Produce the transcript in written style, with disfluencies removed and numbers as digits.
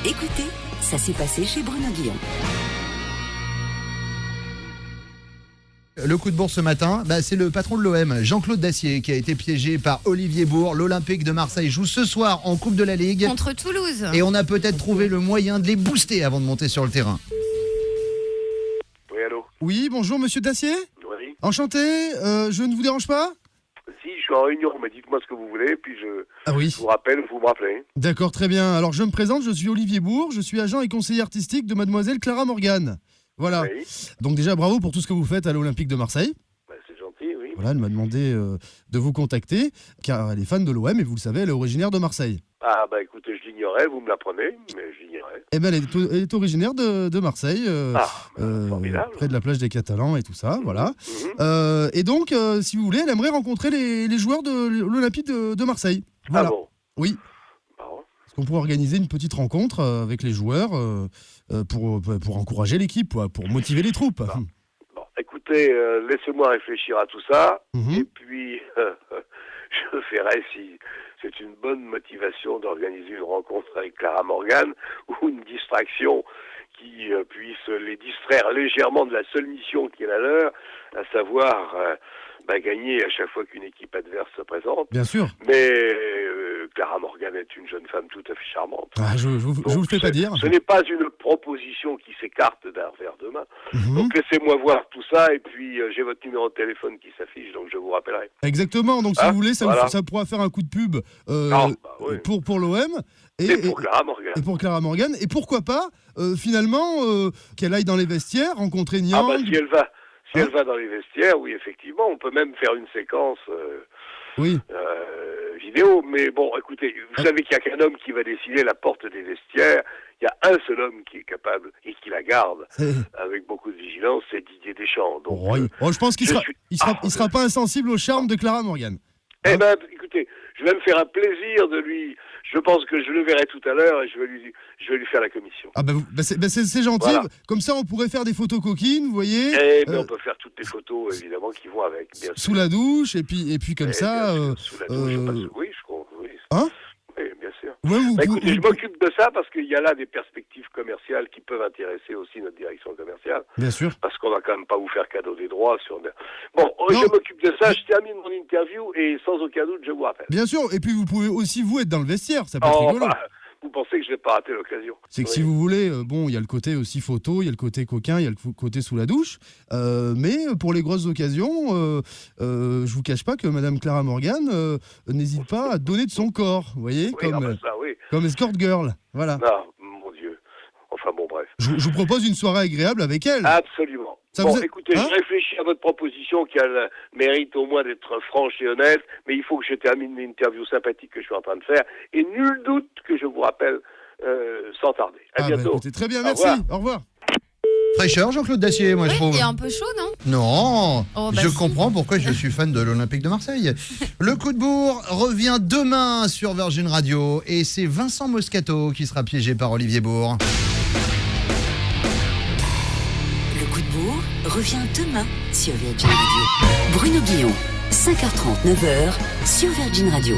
Écoutez, ça s'est passé chez Bruno Guillon. Le coup de bourre ce matin, c'est le patron de l'OM, Jean-Claude Dacier, qui a été piégé par Olivier Bourg. L'Olympique de Marseille joue ce soir en Coupe de la Ligue. Contre Toulouse. Et on a peut-être trouvé le moyen de les booster avant de monter sur le terrain. Oui, allô? Oui, bonjour monsieur Dacier. Oui. Enchanté, je ne vous dérange pas? Si, je suis en réunion, mais dites-moi ce que vous voulez, puis Ah oui. je vous rappelle, vous me rappelez. D'accord, très bien. Alors je me présente, je suis Olivier Bourg, je suis agent et conseiller artistique de mademoiselle Clara Morgan. Voilà. Oui. Donc déjà bravo pour tout ce que vous faites à l'Olympique de Marseille. C'est gentil, oui. Voilà, elle m'a demandé de vous contacter, car elle est fan de l'OM et vous le savez, elle est originaire de Marseille. Ah, écoutez, je l'ignorais, vous me l'apprenez, mais je l'ignorais. Eh ben, elle est originaire de Marseille, formidable. près de la plage des Catalans et tout ça, voilà. Mhm. Et donc, si vous voulez, elle aimerait rencontrer les joueurs de l'Olympique de Marseille. Voilà. Ah bon? Oui. Bon. Est-ce qu'on pourrait organiser une petite rencontre avec les joueurs pour encourager l'équipe, pour motiver les troupes? Bon, écoutez, laissez-moi réfléchir à tout ça, Mhm. et puis je verrai si c'est une bonne motivation d'organiser une rencontre avec Clara Morgan ou une distraction qui puisse les distraire légèrement de la seule mission qui est la leur, à savoir gagner à chaque fois qu'une équipe adverse se présente. Bien sûr. Mais Clara Morgan est une jeune femme tout à fait charmante. Ah, je vous le fais pas dire. Ce n'est pas une proposition qui s'écarte d'un revers de main. Mhm. Donc laissez-moi voir tout ça, et puis j'ai votre numéro de téléphone qui s'affiche, donc je vous rappellerai. Exactement. Donc, si vous voulez, voilà. ça pourra faire un coup de pub Oui. pour l'OM Et pour Clara Morgan. et pour Clara Morgan. Et pourquoi pas, finalement, qu'elle aille dans les vestiaires, rencontrer Niang. Si elle va dans les vestiaires, oui, effectivement, on peut même faire une séquence Oui. vidéo. Mais bon, écoutez, vous savez qu'il n'y a qu'un homme qui va décider la porte des vestiaires. Il y a un seul homme qui est capable et qui la garde avec beaucoup de vigilance, c'est Didier Deschamps. Donc, Je pense qu'il sera pas insensible au charme de Clara Morgan. Eh ben, écoutez, je vais me faire un plaisir de lui. Je pense que je le verrai tout à l'heure et je vais lui faire la commission. Ah c'est gentil. Voilà. Comme ça, on pourrait faire des photos coquines, vous voyez. Mais on peut faire toutes les photos, évidemment, qui vont avec, bien sûr. Sous la douche, et puis comme ça. Bien sûr, sous la douche, oui, je crois. Oui. Hein? Oui, bien sûr. Ouais, Écoutez, je m'occupe de ça parce qu'il y a là des perspectives commerciales qui peuvent intéresser aussi notre direction commerciale. Bien sûr. Parce qu'on va quand même pas vous faire cadeau des droits sur. Bon, Non. je m'occupe de ça, je termine mon interview et sans aucun doute, je vous rappelle. Bien sûr. Et puis vous pouvez aussi vous être dans le vestiaire, ça peut être rigolo. Vous pensez que je vais pas rater l'occasion? C'est que si vous voulez, il y a le côté aussi photo, il y a le côté coquin, il y a le côté sous la douche. Mais pour les grosses occasions, je vous cache pas que Madame Clara Morgan n'hésite pas à donner de son corps, vous voyez, Oui, oui. comme escort girl. Voilà. Non, mon Dieu. Enfin bon, bref. Je vous propose une soirée agréable avec elle. Absolument. Écoutez, Hein? je réfléchis à votre proposition qui a le mérite au moins d'être franche et honnête, mais il faut que je termine l'interview sympathique que je suis en train de faire, et nul doute que je vous rappelle sans tarder. À bientôt. Écoutez, très bien, merci. Au revoir. Fraîcheur, Jean-Claude Dacier, moi je trouve. Il est un peu chaud, non? Non, je si. comprends pourquoi je suis fan de l'Olympique de Marseille. Le coup de bourre revient demain sur Virgin Radio et c'est Vincent Moscato qui sera piégé par Olivier Bourg. Le coup de bourre revient demain sur Virgin Radio. Bruno Guillon, 5h30, 9h sur Virgin Radio.